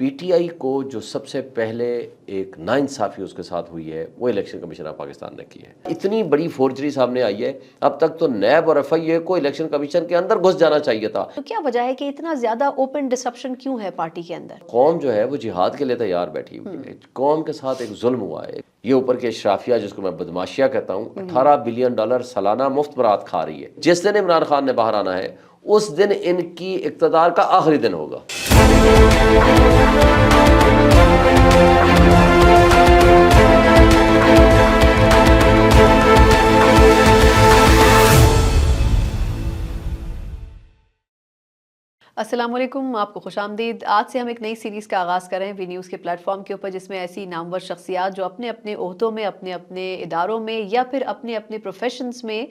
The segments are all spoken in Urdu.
پی ٹی آئی کو جو سب سے پہلے ایک ناانصافی اس کے ساتھ ہوئی ہے وہ الیکشن کمیشن آف پاکستان نے کی ہے. اتنی بڑی فورجری سامنے آئی ہے. اب تک تو نیب اور ایف آئی اے کو الیکشن کمیشن کے اندر گھس جانا چاہیے تھا. تو کیا وجہ ہے کہ اتنا زیادہ اوپن ڈسرپشن کیوں ہے پارٹی کے اندر؟ قوم جو ہے وہ جہاد کے لیے تیار بیٹھی ہوئی ہے. قوم کے ساتھ ایک ظلم ہوا ہے. یہ اوپر کے اشرافیہ جس کو میں بدماشیہ کہتا ہوں 18 بلین ڈالر سالانہ مفت برات کھا رہی ہے. جس دن عمران خان نے باہر آنا ہے اس دن ان کی اقتدار کا آخری دن ہوگا. السلام علیکم، آپ کو خوش آمدید. آج سے ہم ایک نئی سیریز کا آغاز کر رہے ہیں وی نیوز کے پلیٹ فارم کے اوپر، جس میں ایسی نامور شخصیات جو اپنے اپنے عہدوں میں، اپنے اپنے اداروں میں یا پھر اپنے اپنے پروفیشنز میں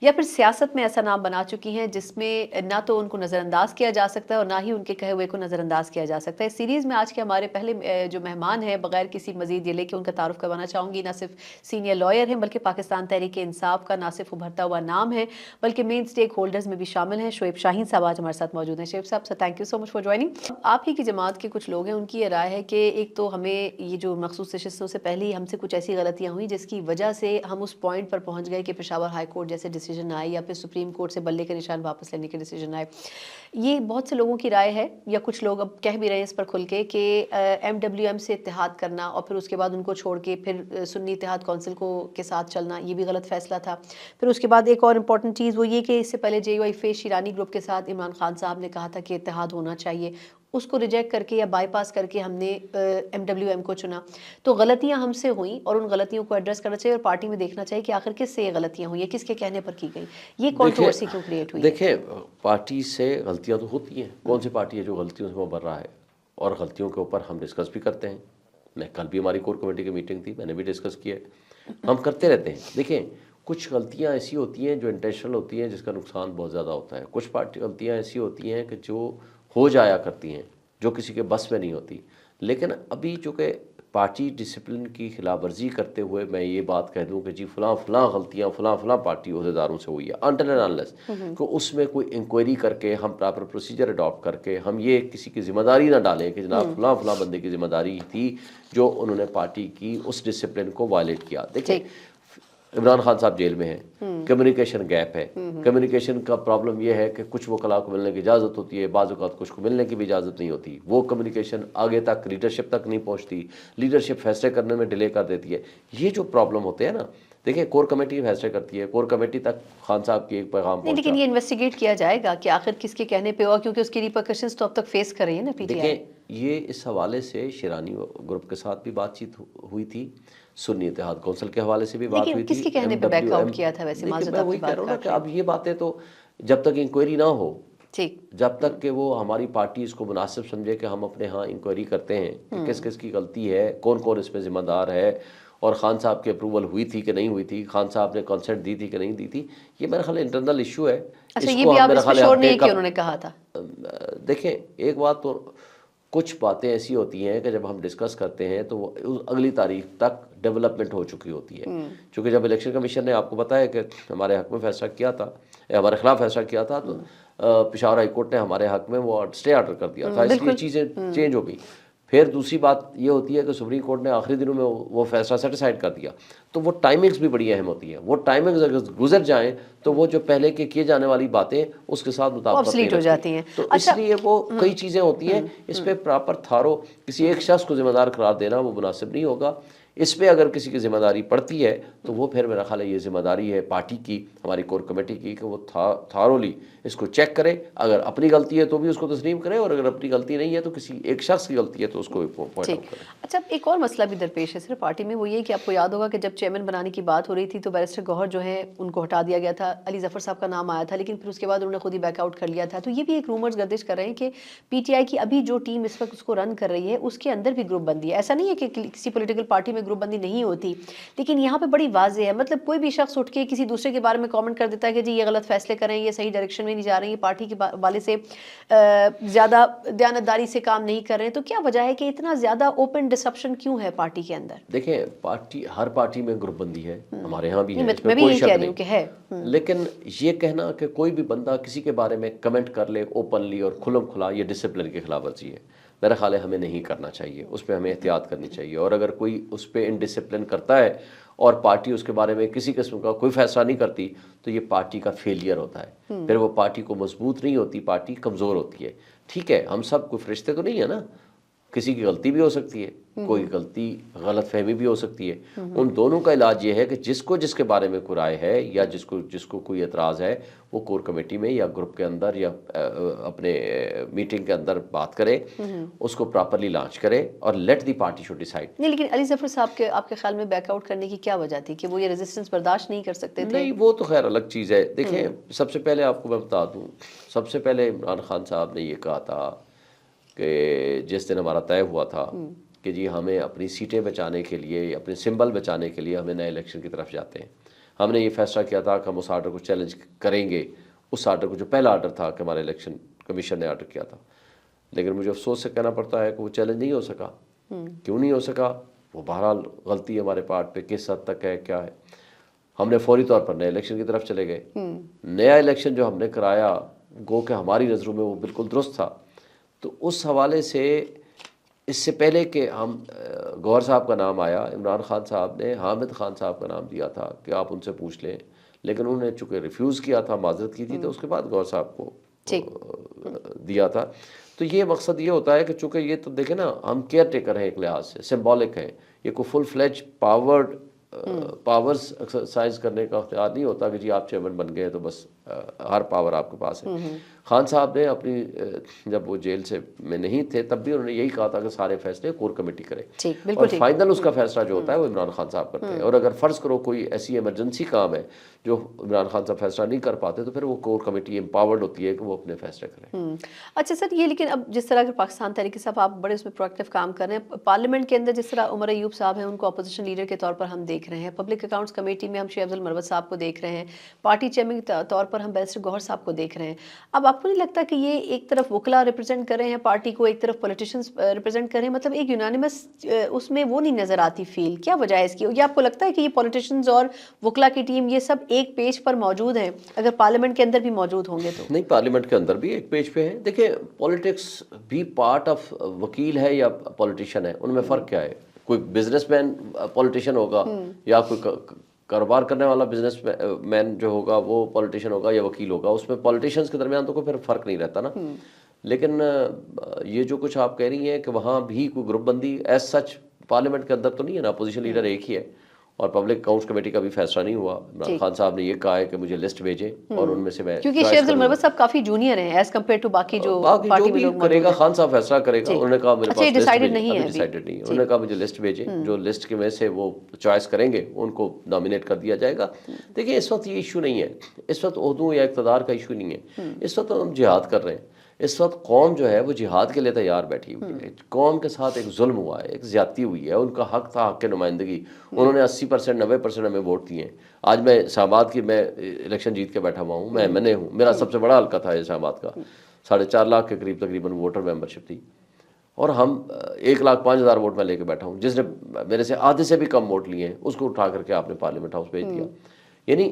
یا پھر سیاست میں ایسا نام بنا چکی ہیں جس میں نہ تو ان کو نظر انداز کیا جا سکتا ہے اور نہ ہی ان کے کہے ہوئے کو نظر انداز کیا جا سکتا ہے. اس سیریز میں آج کے ہمارے پہلے جو مہمان ہیں، بغیر کسی مزید یہ لے کے ان کا تعارف کروانا چاہوں گی. نہ صرف سینئر لائر ہیں بلکہ پاکستان تحریک انصاف کا نہ صرف ابھرتا ہوا نام ہے بلکہ مین اسٹیک ہولڈرز میں بھی شامل ہیں. شعیب شاہین صاحب آج ہمارے ساتھ موجود ہیں. شعیب صاحب sir, thank you so much for joining. آپ ہی کی جماعت کے کچھ لوگ ہیں، ان کی یہ رائے ہے کہ ایک تو ہمیں یہ جو مخصوص نشستوں سے پہلے ہی ہم سے کچھ ایسی غلطیاں ہوئیں جس کی وجہ سے ہم اس پوائنٹ پر پہنچ گئے کہ پشاور ہائی کورٹ جیسے ڈیسیجن آئے یا پھر سپریم کورٹ سے بلے کے نشان واپس لینے کے ڈیسیجن آئے. یہ بہت سے لوگوں کی رائے ہے، یا کچھ لوگ اب کہہ بھی رہے ہیں اس پر کھل کے کہ ایم ڈبلیو ایم سے اتحاد کرنا اور پھر اس کے بعد ان کو چھوڑ کے پھر سنی اتحاد کونسل کو کے ساتھ چلنا یہ بھی غلط فیصلہ تھا. پھر اس کے بعد ایک اور امپورٹنٹ چیز وہ یہ کہ اس سے پہلے J U I F Sherani group کے ساتھ عمران خان صاحب نے کہا تھا کہ اتحاد ہونا چاہیے، اس کو ریجیکٹ کر کے یا بائی پاس کر کے ہم نے ایم ڈبلیو ایم کو چنا. تو غلطیاں ہم سے ہوئیں اور ان غلطیوں کو ایڈریس کرنا چاہیے اور پارٹی میں دیکھنا چاہیے کہ آخر کس سے یہ غلطیاں ہوئی ہیں، کس کے کہنے پر کی گئی. یہ کنٹروورسی کیوں کریٹ ہوئی؟ دیکھیں، پارٹی سے غلطیاں تو ہوتی ہیں. کون سی پارٹی ہے جو غلطیوں سے ابھر رہا ہے؟ اور غلطیوں کے اوپر ہم ڈسکس بھی کرتے ہیں. میں کل بھی ہماری کور کمیٹی کی میٹنگ تھی، میں نے بھی ڈسکس کیا. ہم کرتے رہتے ہیں. دیکھیں، کچھ غلطیاں ایسی ہوتی ہیں جو انٹینشنل ہوتی ہیں جس کا نقصان بہت زیادہ ہوتا ہے. کچھ غلطیاں ایسی ہوتی ہیں کہ جو ہو جایا کرتی ہیں، جو کسی کے بس میں نہیں ہوتی. لیکن ابھی چونکہ پارٹی ڈسپلن کی خلاف ورزی کرتے ہوئے میں یہ بات کہہ دوں کہ جی فلاں فلاں غلطیاں فلاں فلاں پارٹی عہدیداروں سے ہوئی ہے، انٹل اینڈ انلیس کہ اس میں کوئی انکوائری کر کے ہم پراپر پروسیجر اڈاپٹ کر کے ہم یہ کسی کی ذمہ داری نہ ڈالیں کہ جناب فلاں فلاں بندے کی ذمہ داری تھی جو انہوں نے پارٹی کی اس ڈسپلن کو وائلیٹ کیا. دیکھیں، عمران خان صاحب جیل میں ہیں، کمیونیکیشن گیپ ہے. کمیونیکیشن کا پرابلم یہ ہے کہ کچھ وکلاء کو ملنے کی اجازت ہوتی ہے، بعض اوقات کچھ کو ملنے کی بھی اجازت نہیں ہوتی. وہ کمیونیکیشن آگے تک لیڈرشپ تک نہیں پہنچتی، لیڈرشپ فیصلے کرنے میں ڈیلے کر دیتی ہے. یہ جو پرابلم ہوتے ہیں نا، دیکھیں کور کمیٹی فیصلے کرتی ہے، کور کمیٹی تک خان صاحب کی ایک پیغام نہیں، پہنچا. لیکن یہ انویسٹیگیٹ کیا جائے گا کہ آخر کس کے کہنے پہ ہوا، کیونکہ اس کی ریپرکشنز تو اب تک فیس کر رہی ہے نا پی ٹی آئی. دیکھیں، یہ اس حوالے سے شیرانی گروپ کے ساتھ بھی بات چیت ہوئی تھی، سنی اتحاد کونسل کے حوالے سے بھی بات ہوئی تھی. کس کے کہنے پہ بیک آؤٹ کیا تھا ویسے؟ دیکھیں، میں وہی کہہ رہا ہوں نا کہ اب یہ باتیں تو جب تک انکوائری نہ ہو، جب تک کہ وہ ہماری پارٹی اس کو مناسب سمجھے کہ ہم اپنے ہاں انکوائری کرتے ہیں کہ کس کس کی غلطی ہے، کون کون اس میں ذمہ دار ہے، اور خان صاحب کی اپروول ہوئی تھی کہ نہیں ہوئی تھی، خان صاحب نے کنسنٹ دی تھی کہ نہیں دی تھی. یہ میرا خیال انٹرنل ایشو ہے. اچھا، یہ بھی آپ اس پہ شور نہیں ہے کہ انہوں نے کہا تھا؟ دیکھیں، ایک بات تو کچھ باتیں ایسی ہوتی ہیں کہ جب ہم ڈسکس کرتے ہیں تو وہ اگلی تاریخ تک ڈیولپمنٹ ہو چکی ہوتی ہے. چونکہ جب الیکشن کمیشن نے آپ کو بتایا کہ ہمارے حق میں فیصلہ کیا تھا، ہمارے خلاف فیصلہ کیا تھا، تو پشاور ہائی کورٹ نے ہمارے حق میں وہ اسٹے آرڈر کر دیا تھا، اس لیے چیزیں چینج ہو گئی. پھر دوسری بات یہ ہوتی ہے کہ سپریم کورٹ نے آخری دنوں میں وہ فیصلہ سیٹیسفائڈ کر دیا. تو وہ ٹائمنگز بھی بڑی اہم ہوتی ہیں. وہ ٹائمنگز اگر گزر جائیں تو وہ جو پہلے کے کیے جانے والی باتیں اس کے ساتھ مطابقت نہیں ہو جاتی ہیں. تو اس لیے وہ کئی چیزیں ہوتی ہیں، اس پہ پراپر تھارو کسی ایک شخص کو ذمہ دار قرار دینا وہ مناسب نہیں ہوگا. اس پہ اگر کسی کی ذمہ داری پڑتی ہے تو وہ پھر میرا خیال ہے یہ ذمہ داری ہے پارٹی کی، ہماری کور کمیٹی کی، کہ وہ تھارولی اس کو چیک کرے. اگر اپنی غلطی ہے تو بھی اس کو تسلیم کرے، اور اگر اپنی غلطی نہیں ہے تو کسی ایک شخص کی غلطی ہے تو اس کو پوائنٹ آؤٹ کرے. اچھا، ایک اور مسئلہ بھی درپیش ہے صرف پارٹی میں، وہ یہ کہ آپ کو یاد ہوگا کہ جب چیئرمین بنانے کی بات ہو رہی تھی تو بیرسٹر گوہر جو ہے ان کو ہٹا دیا گیا تھا. علی ظفر صاحب کا نام آیا تھا، لیکن پھر اس کے بعد انہوں نے خود ہی بیک آؤٹ کر لیا تھا. تو یہ بھی ایک رومرز گردش کر رہے ہیں کہ پی ٹی آئی کی ابھی جو ٹیم اس وقت اس کو رن کر رہی ہے اس کے اندر بھی گروپ بندی ہے. ایسا نہیں ہے کہ کسی پولیٹیکل پارٹی میں گروپ بندی نہیں ہوتی، لیکن یہاں پہ بڑی واضح ہے. مطلب کوئی بھی شخص اٹھ کے کسی دوسرے کے بارے میں کامنٹ کر دیتا ہے کہ جی یہ غلط فیصلے کریں، یہ صحیح ڈائریکشن میں نہیں جا رہے ہیں، یہ پارٹی کے والے سے زیادہ دیانتداری سے کام نہیں کر رہے ہیں. تو کیا وجہ ہے کہ اتنا زیادہ اوپن ڈسرپشن کیوں ہے پارٹی کے اندر؟ دیکھیں، ہر پارٹی میں گروپ بندی ہے، ہمارے ہاں بھی ہے، میں بھی یہ کہہ رہی ہوں کہ ہے. لیکن یہ کہنا کہ کوئی بھی بندہ کسی کے بارے میں کمنٹ کر لے اوپنلی اور کھلم کھلا، یہ ڈسپلن کے خلاف ورزی ہے. میرا خیال ہے ہمیں نہیں کرنا چاہیے، اس پہ ہمیں احتیاط کرنی چاہیے. اور اگر کوئی اس پہ انڈسپلن کرتا ہے اور پارٹی اس کے بارے میں کسی قسم کا کوئی فیصلہ نہیں کرتی تو یہ پارٹی کا فیلئر ہوتا ہے، پھر وہ پارٹی کو مضبوط نہیں ہوتی، پارٹی کمزور ہوتی ہے. ٹھیک ہے، ہم سب کوئی فرشتے تو نہیں ہیں نا، کسی کی غلطی بھی ہو سکتی ہے، کوئی غلطی غلط فہمی بھی ہو سکتی ہے. ان دونوں کا علاج یہ ہے کہ جس کے بارے میں کوئی رائے ہے یا جس کو کوئی اعتراض ہے وہ کور کمیٹی میں یا گروپ کے اندر یا اپنے میٹنگ کے اندر بات کرے، اس کو پراپرلی لانچ کرے اور let the party should decide. نہیں، لیکن علی ظفر صاحب آپ کے خیال میں بیک آؤٹ کرنے کی کیا وجہ تھی کہ وہ یہ ریزسٹنس برداشت نہیں کر سکتے تھے؟ نہیں، وہ تو خیر الگ چیز ہے. دیکھیں، سب سے پہلے آپ کو میں بتا دوں، سب سے پہلے عمران خان صاحب نے یہ کہا تھا کہ جس دن ہمارا طے ہوا تھا کہ جی ہمیں اپنی سیٹیں بچانے کے لیے، اپنے سمبل بچانے کے لیے ہمیں نئے الیکشن کی طرف جاتے ہیں. ہم نے یہ فیصلہ کیا تھا کہ ہم اس آرڈر کو چیلنج کریں گے، اس آرڈر کو جو پہلا آرڈر تھا کہ ہمارے الیکشن کمیشن نے آرڈر کیا تھا. لیکن مجھے افسوس سے کہنا پڑتا ہے کہ وہ چیلنج نہیں ہو سکا. کیوں نہیں ہو سکا؟ وہ بہرحال غلطی ہے ہمارے پارٹ پہ، کس حد تک ہے کیا ہے. ہم نے فوری طور پر نئے الیکشن کی طرف چلے گئے. نیا الیکشن جو ہم نے کرایا گو کہ ہماری نظروں میں وہ بالکل درست تھا. تو اس حوالے سے اس سے پہلے کہ ہم گوہر صاحب کا نام آیا، عمران خان صاحب نے حامد خان صاحب کا نام دیا تھا کہ آپ ان سے پوچھ لیں، لیکن انہوں نے چونکہ ریفیوز کیا تھا، معذرت کی تھی، تو اس کے بعد گوہر صاحب کو دیا تھا. تو یہ مقصد یہ ہوتا ہے کہ چونکہ یہ تو دیکھیں نا، ہم کیئر ٹیکر ہیں، ایک لحاظ سے سمبولک ہیں، یہ کوئی فل فلیج پاورز ایکسرسائز کرنے کا اختیار نہیں ہوتا کہ جی آپ چیئرمین بن گئے تو بس ہر پاور آپ کے پاس ہے. خان صاحب نے اپنی جب وہ جیل سے میں نہیں تھے تب بھی انہوں نے یہی کہا تھا کہ سارے فیصلے کور کمیٹی کرے، اور فائنل اس کا فیصلہ جو ہوتا ہے وہ عمران خان صاحب کرتے ہیں. اور اگر فرض کرو کوئی ایسی ایمرجنسی کام ہے جو عمران خان صاحب فیصلہ نہیں کر پاتے تو پھر وہ کور کمیٹی امپاورڈ ہوتی ہے کہ وہ اپنے فیصلے کریں. اچھا سر، یہ لیکن اب جس طرح پاکستان تحریک صاحب آپ بڑے اس میں پرویکٹیو کام کر رہے ہیں، پارلیمنٹ کے اندر جس طرح عمر ایوب صاحب ہیں ان کو اپوزیشن لیڈر کے طور پر ہم دیکھ رہے ہیں، پبلک اکاؤنٹس کمیٹی میں ہم شیخ افضل مروت صاحب کو دیکھ رہے ہیں، پارٹی چیئرمین کے طور پر ہم بیرسٹر گوہر صاحب کو دیکھ رہے ہیں. اب آپ کو نہیں لگتا کہ یہ ایک طرف وکلا ریپرزینٹ کر رہے ہیں پارٹی کو، ایک طرف پولیٹیشنز ریپرزینٹ کر رہے ہیں، مطلب ایک یونانیمس اس میں وہ نہیں نظر آتی فیل؟ کیا وجہ ہے اس کی؟ یا آپ کو لگتا ہے کہ یہ پولیٹیشنز اور وکلا کی ٹیم یہ سب ایک پیج پر موجود ہیں، اگر پارلیمنٹ کے اندر بھی موجود ہوں گے تو؟ نہیں، پارلیمنٹ کے اندر بھی ایک پیج پہ ہے. دیکھیں، پولیٹکس بھی پارٹ آف وکیل ہے یا پولیٹیشین ہے، ان میں فرق کیا ہے؟ کوئی بزنس مین پولیٹیشین ہوگا یا کوئی کاروبار کرنے والا بزنس مین جو ہوگا وہ پولیٹیشین ہوگا یا وکیل ہوگا. اس میں پولیٹیشینز کے درمیان تو کوئی پھر فرق نہیں رہتا نا. لیکن یہ جو کچھ آپ کہہ رہی ہیں کہ وہاں بھی کوئی گروپ بندی ایز سچ پارلیمنٹ کے اندر تو نہیں ہے نا، اپوزیشن لیڈر ایک ہی ہے، اور پبلک اکاؤنٹس کمیٹی کا بھی فیصلہ نہیں ہوا. عمران خان صاحب نے یہ کہا ہے کہ مجھے لسٹ بھیجیں اور ان میں سے میں، کیونکہ شیخ افضل مروت صاحب کافی جونیئر ہیں ایز کمپیئر ٹو باقی جو پارٹی میں لوگ موجود ہیں. کرے گا خان صاحب فیصلہ کرے گا. انہوں نے کہا میرے پاس ڈیسائیڈڈ نہیں ہے، ابھی ڈیسائیڈڈ نہیں ہے. انہوں نے کہا مجھے لسٹ بھیجیں، جو لسٹ کے میں سے وہ چوائس کریں گے ان کو نامینیٹ کر دیا جائے گا. دیکھیں، اس وقت یہ ایشو نہیں ہے، اس وقت عہدوں یا اقتدار کا ایشو نہیں ہے. اس وقت ہم جہاد کر رہے ہیں. اس وقت قوم جو ہے وہ جہاد کے لیے تیار بیٹھی ہوئی ہے. قوم کے ساتھ ایک ظلم ہوا ہے، ایک زیادتی ہوئی ہے. ان کا حق تھا، حق کے نمائندگی. انہوں نے 80% 90% ہمیں ووٹ دیے ہیں. آج میں اسلام آباد کی میں الیکشن جیت کے بیٹھا ہوا ہوں، میں ہوں، میرا سب سے بڑا حلقہ تھا اسلام آباد کا، 4.5 لاکھ کے قریب تقریباً ووٹر ممبرشپ تھی، اور ہم 1,05,000 ووٹ میں لے کے بیٹھا ہوں. جس نے میرے سے آدھے سے بھی کم ووٹ لیے ہیں اس کو اٹھا کر کے آپ نے پارلیمنٹ ہاؤس بھیج دیا. یعنی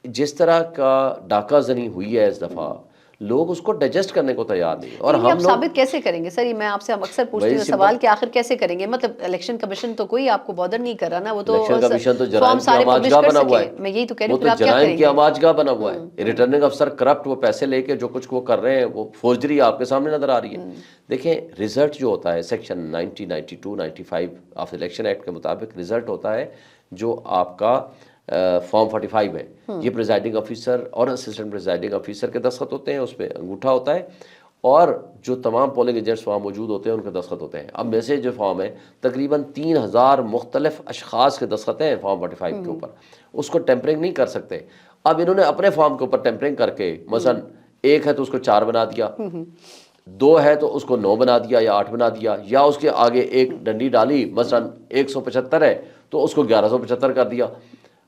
جس طرح کا ڈاکہ زنی ہوئی ہے اس دفعہ، لوگ اس کو ڈائجسٹ کرنے کو تیار نہیں. اور ہم ثابت کیسے کریں گے سر؟ یہ میں آپ سے اکثر پوچھتی ہوں سوال کہ آخر کیسے کریں گے؟ مطلب الیکشن کمیشن تو کوئی آپ کو بادر نہیں کر رہا نا، وہ تو الیکشن کمیشن تو جرائم کی آماجگاہ بنا ہوا ہے. میں یہی تو کہہ رہی وہ ہوں، تو آپ کیا جرائم کریں کی گے؟ آماجگاہ بنا ہوا ہے. ریٹرننگ افسر کرپٹ، وہ پیسے لے کے جو کچھ وہ کر رہے ہیں وہ فورجری آپ کے سامنے نظر آ رہی ہے. دیکھیں، رزلٹ جو ہوتا ہے سیکشن 90 92 95 آف الیکشن ایکٹ کے مطابق رزلٹ ہوتا ہے جو آپ کا فارم 45 ہے. یہ پریزائڈنگ آفیسر اور اسسٹنٹ پریزائڈنگ آفیسر کے دستخط ہوتے ہیں، اس پہ انگوٹھا ہوتا ہے، اور جو تمام پولنگ ایجنٹس وہاں موجود ہوتے ہیں ان کے دستخط ہوتے ہیں. اب میں سے جو فارم ہے تقریباً 3,000 مختلف اشخاص کے دستخط ہیں فارم 45 کے اوپر، اس کو ٹیمپرنگ نہیں کر سکتے. اب انہوں نے اپنے فارم کے اوپر ٹیمپرنگ کر کے مثلا 1 ہے تو اس کو 4 بنا دیا، 2 ہے تو اس کو 9 بنا دیا یا 8 بنا دیا، یا اس کے آگے ایک ڈنڈی ڈالی، مثلا 175 ہے تو اس کو 1175 کر دیا،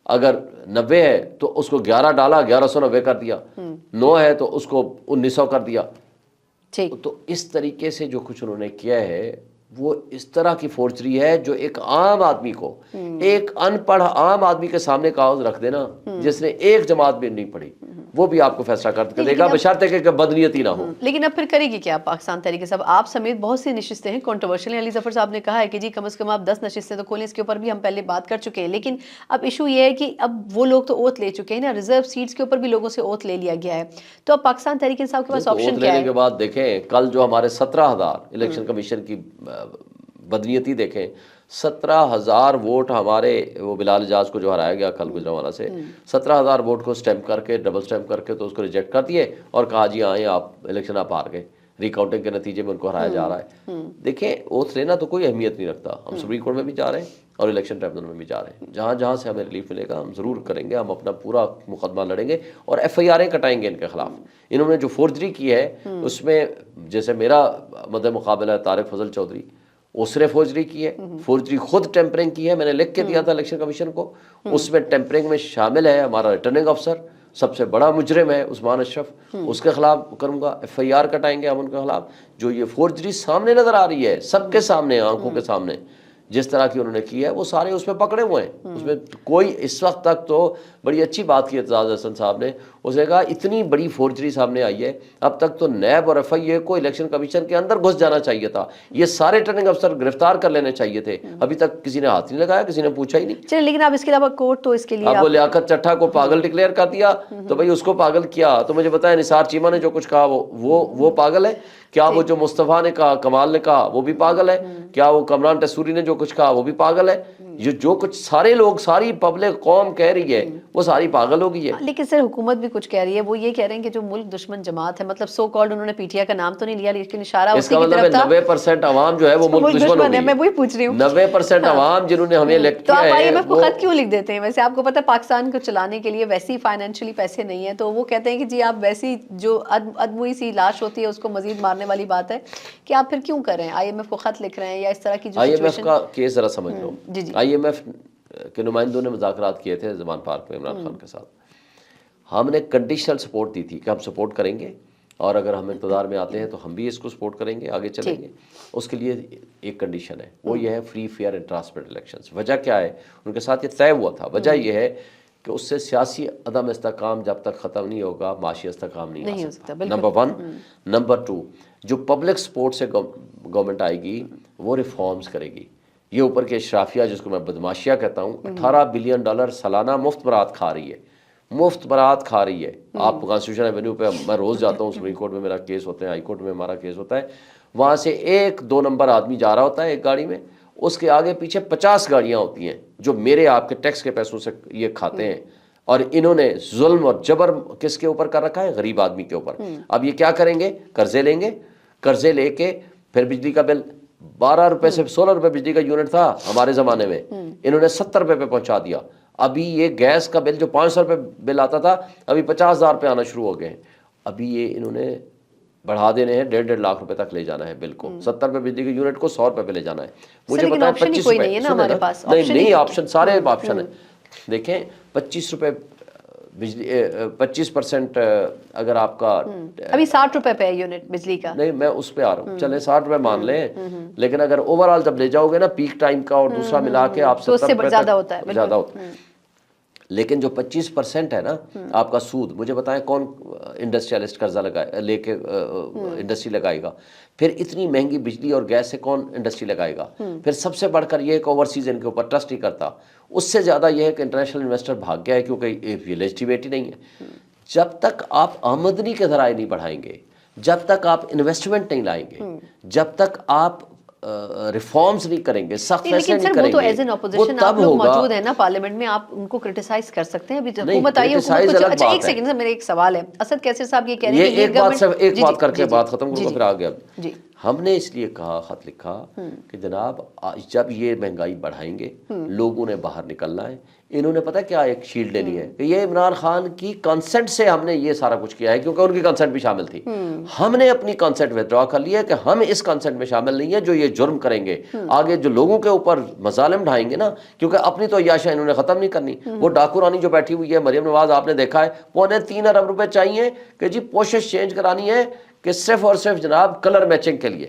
اگر 90 ہے تو اس کو 11 ڈالا 1190 کر دیا، 9 ہے تو اس کو 1900 کر دیا. تو اس طریقے سے جو کچھ انہوں نے کیا ہے وہ اس طرح کی فورجری ہے جو ایک عام آدمی کو، ایک ان پڑھ عام آدمی کے سامنے کاغذ رکھ دینا جس نے ایک جماعت بھی نہیں پڑھی، وہ بھی آپ کو فیصلہ کر دے گا بشرطے کہ بدنیتی نہ ہو. لیکن اب پھر کرے گی کیا پاکستان تحریک انصاف؟ آپ سمیت بہت سی نشستیں ہیں کنٹروورشل. علی ظفر صاحب نے کہا ہے کہ جی کم از کم آپ 10 نشستیں تو کھولیں. اس کے اوپر بھی ہم پہلے بات کر چکے ہیں. لیکن اب ایشو یہ ہے کہ اب وہ لوگ تو اوتھ لے چکے ہیں نا, ریزرو سیٹس کے اوپر بھی لوگوں سے اوتھ لے لیا گیا ہے. تو اب پاکستان تحریک انصاف کے پاس آپشن کیا ہے؟ لینے کے بعد دیکھیں کل جو ہمارے 17,000 الیکشن کمیشن کی بدنیتی دیکھیں, 17,000 ووٹ ہمارے وہ بلال اجاز کو جو ہرایا گیا کل گجرانوالہ سے, 17,000 ووٹ کو سٹیمپ کر کے ڈبل سٹیمپ کر کے تو اس کو ریجیکٹ کر دیے اور کہا جی آئیں آپ الیکشن آپ ہار گئے, ریکاؤنٹنگ کے نتیجے میں ان کو ہرایا جا رہا ہے. دیکھیں اوتھ لینا تو کوئی اہمیت نہیں رکھتا. ہم سپریم کورٹ میں بھی جا رہے ہیں اور الیکشن ٹریبونل میں بھی جا رہے ہیں. جہاں جہاں سے ہمیں ریلیف ملے گا ہم ضرور کریں گے. ہم اپنا پورا مقدمہ لڑیں گے اور ایف آئی آریں کٹائیں گے ان کے خلاف. انہوں نے جو فورجری کی ہے اس میں جیسے میرا مد مقابلہ ہے طارق فضل چودھری, اس نے فورجری کی ہے. فورجری خود ٹیمپرنگ کی ہے, میں نے لکھ کے دیا تھا الیکشن کمیشن کو. اس میں ٹیمپرنگ میں شامل ہے ہمارا ریٹرننگ افسر, سب سے بڑا مجرم ہے عثمان اشرف, اس کے خلاف کروں گا. ایف آئی آر کٹائیں گے ہم ان کے خلاف. جو یہ فورجری سامنے نظر آ رہی ہے سب کے سامنے, آنکھوں کے سامنے جس طرح کی انہوں نے کی ہے وہ سارے اس میں پکڑے ہوئے ہیں. اس میں کوئی اس وقت تک تو بڑی اچھی بات کی اعتزاز حسن صاحب نے, اس نے کہا اتنی بڑی فورجری سامنے آئی ہے, اب تک تو نیب اور ایف آئی اے کو الیکشن کمیشن کے اندر گھس جانا چاہیے تھا. یہ سارے ریٹرننگ افسر گرفتار کر لینے چاہیے تھے. ابھی تک کسی نے ہاتھ نہیں لگایا, کسی نے پوچھا ہی نہیں. چلیں لیکن اب اس کے علاوہ کورٹ تو اس کے لیے اب وہ لیاقت چٹھا کو پاگل ڈکلیئر کر دیا تو بھائی اس کو پاگل کیا تو مجھے بتائیں نثار چیمہ نے جو کچھ کہا وہ پاگل ہے کیا؟ وہ جو مصطفیٰ نے کہا, کمال نے کہا, وہ بھی پاگل ہے کیا؟ وہ کمران ٹیسوری نے جو کچھ کہا وہ بھی پاگل ہے. یہ جو کچھ سارے لوگ, ساری پبلک قوم کہہ رہی ہے وہ ساری پاگل ہو گئی ہے. لیکن سر حکومت بھی کچھ کہہ رہی ہے. وہ یہ کہہ رہے ہیں کہ جو ملک دشمن جماعت ہے, مطلب سو کالڈ انہوں نے پی ٹی آئی کا نام تو نہیں لیا لیکن اشارہ اسی کی طرف تھا. 90% عوام جو ہے وہ ملک دشمن ہو گئی. میں وہی پوچھ رہی ہوں 90% عوام جنہوں نے ہمیں الیکٹ تو کیا آپ ہے آئی ایم ایف کو خط کیوں لکھ دیتے ہیں؟ ویسے آپ کو پتہ ہے پاکستان کو چلانے کے لیے ویسے ہی فائنینشلی پیسے نہیں ہیں, تو وہ کہتے ہیں کہ جی آپ ویسی جو ادموئی سی لاش ہوتی ہے اس کو مزید مارنے والی بات ہے کہ آپ پھر کیوں کر رہے ہیں؟ آئی ایم ایف کو خط لکھ رہے ہیں یا اس طرح کی جو آئی ایم ایف کا کیس ذرا سمجھ لو. جی جی آئی ایم ایف کے نمائندوں نے مذاکرات کیے تھے زمان پارک میں عمران خان کے ساتھ. ہم نے کنڈیشنل سپورٹ دی تھی کہ ہم سپورٹ کریں گے اور اگر ہم اقتدار میں آتے ہیں تو ہم بھی اس کو سپورٹ کریں گے, آگے چلیں گے. اس کے لیے ایک کنڈیشن ہے, وہ یہ ہے free fair and transparent elections. وجہ کیا ہے؟ ان کے ساتھ یہ طے ہوا تھا. وجہ یہ ہے کہ اس سے سیاسی عدم استحکام جب تک ختم نہیں ہوگا معاشی استحکام نہیں آ سکتا. نمبر 1. نمبر 2, جو پبلک سپورٹ سے گورنمنٹ آئے گی وہ ریفارمز کرے گی. یہ اوپر کے اشرافیہ جس کو میں بدماشیہ کہتا ہوں, $18 بلین سالانہ مفت برات کھا رہی ہے, مفت برات کھا رہی ہے. آپ کانسٹیٹیوشن ایونیو پہ میں روز جاتا ہوں, سپریم کورٹ میں میرا کیس ہوتا ہے, ہائی کورٹ میں ہمارا کیس ہوتا ہے. وہاں سے 1-2 نمبر آدمی جا رہا ہوتا ہے ایک گاڑی میں, اس کے آگے پیچھے 50 گاڑیاں ہوتی ہیں جو میرے آپ کے ٹیکس کے پیسوں سے یہ کھاتے ہیں. اور انہوں نے ظلم اور جبر کس کے اوپر کر رکھا ہے؟ غریب آدمی کے اوپر. اب یہ کیا کریں گے؟ قرضے لیں گے, قرضے لے کے پھر بجلی کا بل 12 روپے سے 16 روپے بجلی کا یونٹ تھا ہمارے زمانے میں, انہوں نے 70 روپے پہ پہنچا دیا. ابھی یہ گیس کا بل جو 500 روپے بل آتا تھا ابھی 50,000 پہ آنا شروع ہو گئے ہیں. ابھی یہ انہوں نے بڑھا دینے ہیں, 1.5 لاکھ روپے تک لے جانا ہے بل کو. 70 روپے بجلی کے یونٹ کو 100 روپے پہ لے جانا ہے. مجھے بتائیں 25 روپے نہیں آپشن, سارے آپشن ہیں. دیکھیں 25 روپے بجلی 25% اگر آپ کا ابھی 60 روپے پہ یونٹ بجلی کا, نہیں میں اس پہ آ رہا ہوں, چلیں 60 روپے مان لیں, لیکن اگر اوور آل جب لے جاؤ گے نا پیک ٹائم کا اور دوسرا ملا کے آپ 70 روپے زیادہ ہوتا ہے, زیادہ ہوتا ہے. لیکن جو 25% ہے نا آپ کا سود, مجھے بتائیں کون انڈسٹریلسٹ قرضہ لگائے لے کے انڈسٹری لگائے گا؟ پھر اتنی مہنگی بجلی اور گیس سے کون انڈسٹری لگائے گا؟ پھر سب سے بڑھ کر یہ کہ اوورسیز ان کے اوپر ٹرسٹ نہیں کرتا. اس سے زیادہ یہ ہے کہ انٹرنیشنل انویسٹر بھاگ گیا ہے کیونکہ یہ لیجٹیمیٹ ہی نہیں ہے. جب تک آپ آمدنی کے ذرائع نہیں بڑھائیں گے, جب تک آپ انویسٹمنٹ نہیں لائیں گے, جب تک آپ ریفارمز نہیں کریں گے, سخت فیصلے نہیں کریں گے, وہ تو ایز این اپوزیشن آپ لوگ موجود ہیں نا پارلیمنٹ میں, آپ ان کو کرٹیسائز کر سکتے ہیں. ابھی حکومت آئی ہے, حکومت کچھ اچھا ایک سیکنڈ سے میرا ایک سوال ہے. اسد کیسر صاحب یہ کہہ رہے ہیں کہ ایک بات کر کے بات ختم کروں پھر آ گیا. جی ہم نے اس لیے کہا, خط لکھا کہ جناب جب یہ مہنگائی بڑھائیں گے لوگوں نے باہر نکلنا ہے. انہوں نے پتہ کیا ایک شیلڈ لینی ہے کہ یہ عمران خان کی کنسنٹ سے ہم نے یہ سارا کچھ کیا ہے, کیونکہ ان کی کنسنٹ بھی شامل تھی. ہم نے اپنی کنسنٹ ودرا کر لی ہے کہ ہم اس کنسنٹ میں شامل نہیں ہیں جو یہ جرم کریں گے. آگے جو لوگوں کے اوپر مظالم ڈھائیں گے نا, کیونکہ اپنی تو عیاشیاں انہوں نے ختم نہیں کرنی. وہ ڈاکو رانی جو بیٹھی ہوئی ہے مریم نواز, آپ نے دیکھا ہے 3.25 ارب روپے چاہیے کہ جی پوشش چینج کرانی ہے کہ صرف اور صرف جناب کلر میچنگ کے لیے.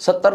70